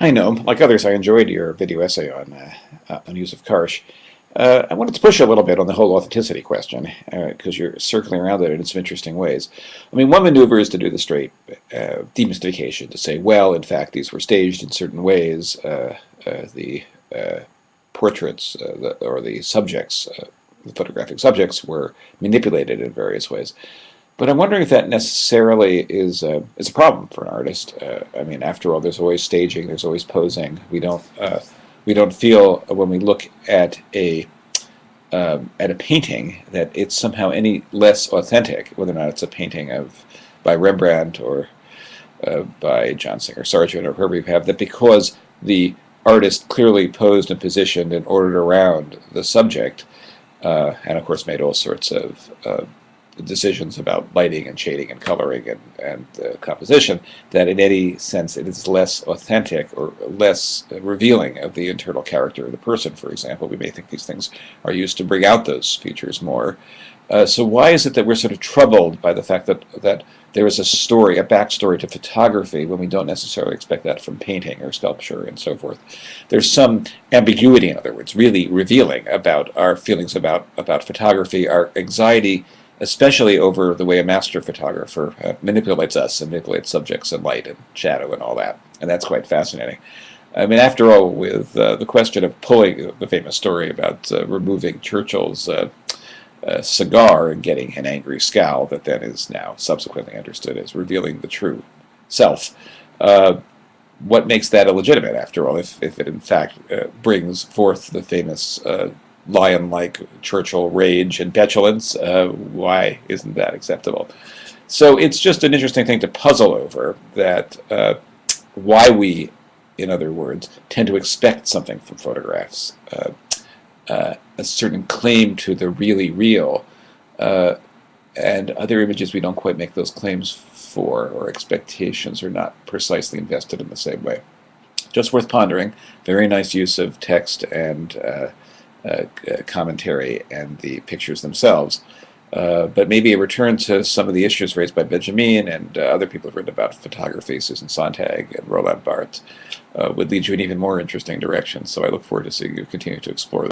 I know, like others, I enjoyed your video essay on Yusuf Karsh. I wanted to push a little bit on the whole authenticity question because you're circling around it in some interesting ways. I mean, one maneuver is to do the straight demystification, to say, well, in fact, these were staged in certain ways. The portraits or the subjects, the photographic subjects, were manipulated in various ways. But I'm wondering if that necessarily is a problem for an artist. I mean, after all, there's always staging, there's always posing. We don't feel when we look at a painting that it's somehow any less authentic, whether or not it's a painting of by Rembrandt or by John Singer Sargent or whoever you have, that because the artist clearly posed and positioned and ordered around the subject, and of course made all sorts of decisions about lighting and shading and coloring and composition, that in any sense it is less authentic or less revealing of the internal character of the person, for example. We may think these things are used to bring out those features more. So why is it that we're sort of troubled by the fact that there is a story, a backstory to photography, when we don't necessarily expect that from painting or sculpture and so forth? There's some ambiguity, in other words, really revealing about our feelings about photography, our anxiety, especially over the way a master photographer manipulates us and manipulates subjects and light and shadow and all that. And that's quite fascinating. I mean, after all, with the question of pulling, the famous story about removing Churchill's cigar and getting an angry scowl that then is now subsequently understood as revealing the true self. What makes that illegitimate, after all, if it in fact brings forth the famous lion-like Churchill rage and petulance? Why isn't that acceptable? So it's just an interesting thing to puzzle over, that why we, in other words, tend to expect something from photographs, a certain claim to the really real, and other images we don't quite make those claims for, or expectations are not precisely invested in the same way. Just worth pondering. Very nice use of text and commentary and the pictures themselves. But maybe a return to some of the issues raised by Benjamin and other people who've written about photography, Susan Sontag and Roland Barthes, would lead you in even more interesting directions. So I look forward to seeing you continue to explore